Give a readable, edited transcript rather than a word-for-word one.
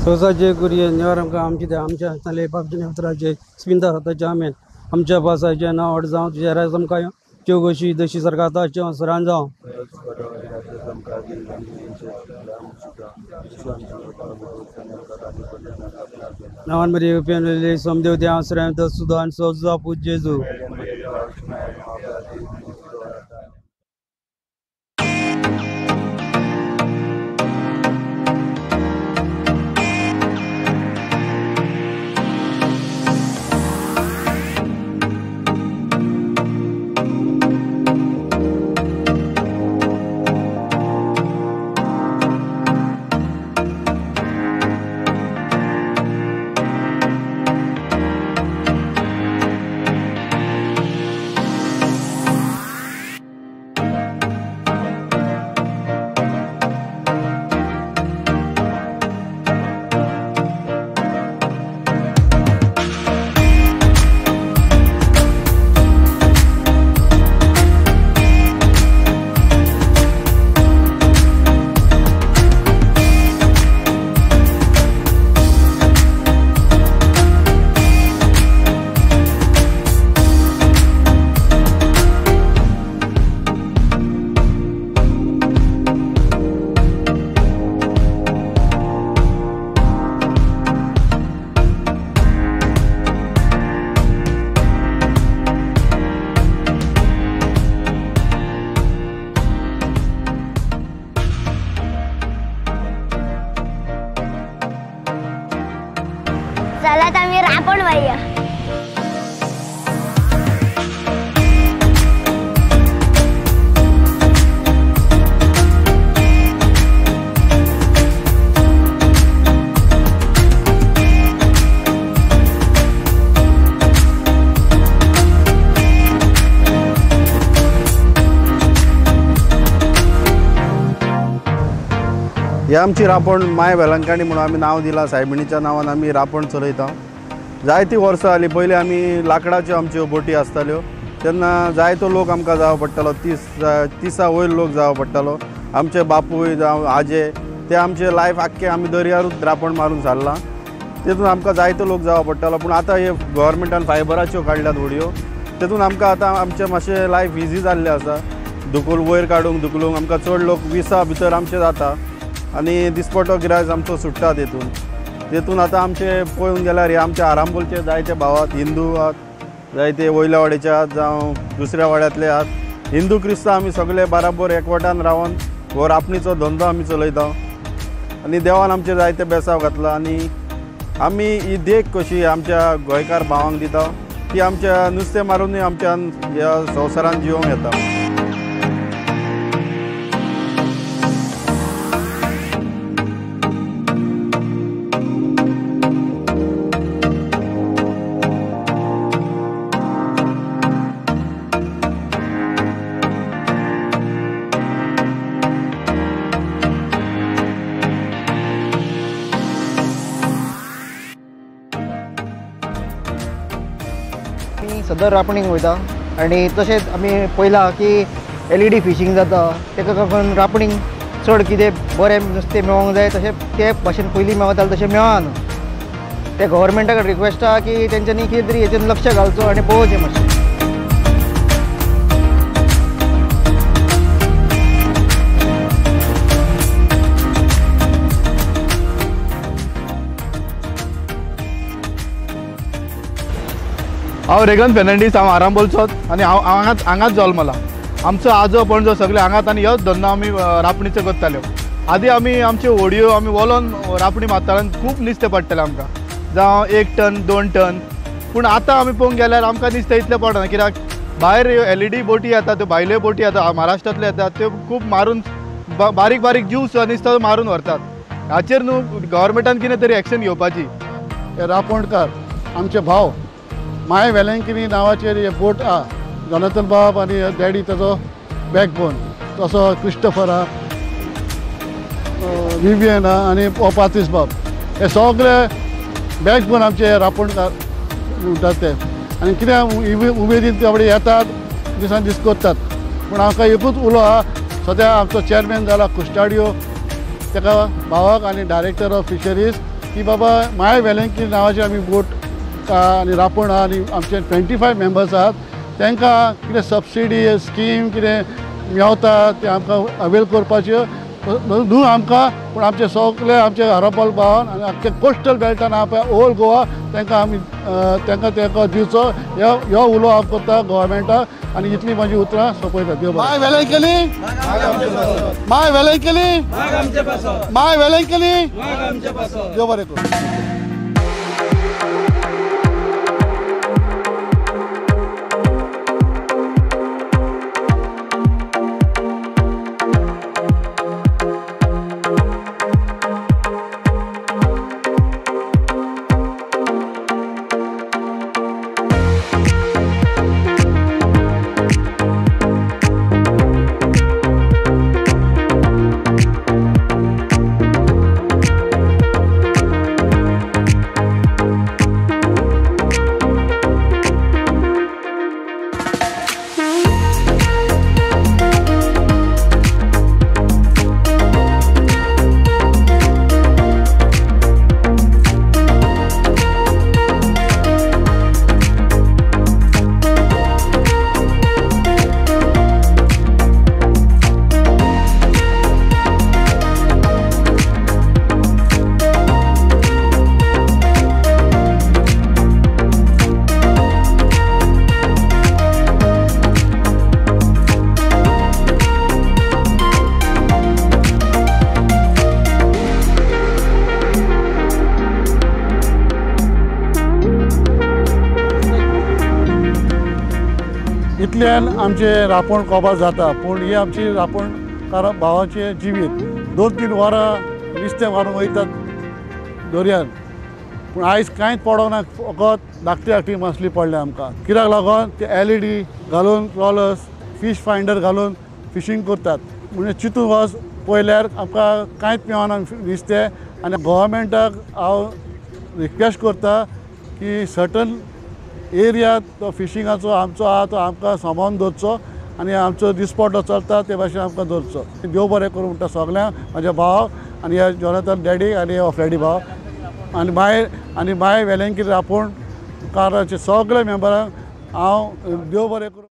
स्वसाचे कुरिये निवार आमच्या तले बाबजीने उतराचे स्पिंदा हाताचे आमेन आमच्या पासाचे नाव अड जावं तुझ्या राजमकाय चौकशी दशी सरकारचा सरान जावं नावांमध्ये पेनले सोमदेव त्या आश्रय सुधान सोजा पूज जेजू चला तर मी रापण भैया ही आमची रापण माय वेलंकाणी म्हणून आमी नाव दिला सायबिणीच्या नावान आमी रापण चलयता जायती वर्सां जाली पयलीं आमी लाकडाच्यो आमच्यो बोटी आसताल्यो तेन्ना जायतो लोक आमकां जावो पडटालो 30 वयर लोक जावो पडटालो आमचे बापूय जावं आजे ते आमचे लायफ आख्खे आमी दर्यारूच रापण मारून सारला तेतून आमकां जायतो लोक जावो पडटालो पूण आतां हे गव्हर्मेंटान फायबराच्यो काडल्यात व्हडयो तेतून आमकां आतां आमचें मातशें लायफ इजी जाल्लें आसा दुकुल वयर काडूंक दुकुलूंक आमकां चड लोक 20 भितर आमचे जाता आनी दिसपटो गिरायक आमचो सुट्टा तेतून आतां आमचे पळोवंक गेल्यार हे आमच्या आरांबोलचे जायते भाव आहात हिंदू आहात जायते वयल्या वाड्याचे आहात जावं दुसऱ्या वाड्यांतले आहात हिंदू क्रिस्तांव आमी सगळे बराबर एकवटान रावन हो रापणीचो धंदो आमी चलयता आनी देवान आमचे जायते बेसाव घातला आनी आमी ही देख कशी आमच्या गोंयकार भावांक दिता की आमच्या नुस्तें मारूनय आमच्यान ह्या संवसारान जिवंक येता सदर रापणीक वयता आनी तशेंच आमी पळयलां की LED फिशींग जाता तेका लागून रापणीक चड कितें बरें नुस्तें मेळोंक जाय तशें ते भाशेन पयलीं मेळतालें तशें मेळना ते गव्हर्मेंटा कडेन रिक्वेस्ट आहा की तेंच्यांनी कितें तरी हेचेर लक्ष घालचो आनी पळोवचें मातशें हांव रेगन फेर्नांडीस हांव आरांबोलचोच आनी हांगाच जल्मला आमचो आजो पणजो सगळे हांगात आनी ह्योच धंदो आमी रापणीचो करताल्यो आदीं आमी आमच्यो व्हडयो आमी वलोन रापणी मारताले खूब नुस्तें पडटालें आमकां जावं 1 टन 2 टन पूण आतां आमी पळोवंक गेल्यार आमकां नुस्तें इतलें पडना कित्याक भायर LED बोटी येता त्यो भायल्यो बोटी येता महाराष्ट्रांतल्यो येतात त्यो खूब मारून बारीक बारीक जीव नुस्तें मारून व्हरतात हाचेर न्हू गव्हर्मेंटान कितें तरी एक्शन घेवपाची रापणकार आमचे भाव माय वेलंकिनी नांवाचेर हे बोट आहा जोनाथन बाब आनी डॅडी ताजो बॅकबोन तसो क्रिस्टोफर आहा विवियन आहा आनी पात्रीस बाब हे सगळे बॅकबोन आमचे रापणकार म्हणटात ते आनी कितें उमेदीन ते बाबडे येतात दिसान दीस करतात पूण आमकां एकूच उलो आहा सद्या आमचो चेअरमॅन जाला कुस्टाडियो ताका भावाक आनी डायरेक्टर ऑफ फिशरीज की बाबा माय वेलंकी नांवाचे आमी बोट आनी रापण आहा आनी आमचे 25 मेंबर्स आहात तांकां कितें सबसिडी स्कीम कितें मेवता ते आमकां अवेल करपाच्यो न्हू आमकां पूण आमचे सगळे आमचे आरांबोल भावान आनी आख्खे कोस्टल बेल्टान आहा पळय ओल गोवा तांकां आमी तांकां दिवचो ह्यो उलो हांव करता गोवोरमेंटाक आनी इतली म्हाजी उतरां सोंपयता. देव my Velankanni my Velankanni my Velankanni देव बरें करूं. इतल्यान आमचे रापण कोबार जाता पूण ही आमची रापणकार भावाचे जिवीत 2-3 वरां नुस्तें मारून वयतात दर्यान पूण आयज कांयच पडोंक ना फकत धाकटी मासली पडल्या आमकां कित्याक लागून ते LED घालून ट्रॉलर्स फीश फायंडर घालून फिशींग करतात म्हणजे चिंतून वच पळयल्यार आमकां कांयच मेळना नुस्तें आनी गोवोरमेंटाक हांव रिक्वेस्ट करता की सर्टन एरिया तो फिशिंगाचो आमचो आहा तो आमकां सांबाळून दवरचो आनी आमचो दिसपटो चलता ते भाशेन आमकां दवरचो. देव बरें करूं म्हणटा सगळ्यांक म्हाज्या भाव आनी ह्या जोनाथन डॅडी आनी फ्रेडी भाव आनी माय वेलंकी रापण काराचे सगळे मेंबरांक हांव देव बरें करूं.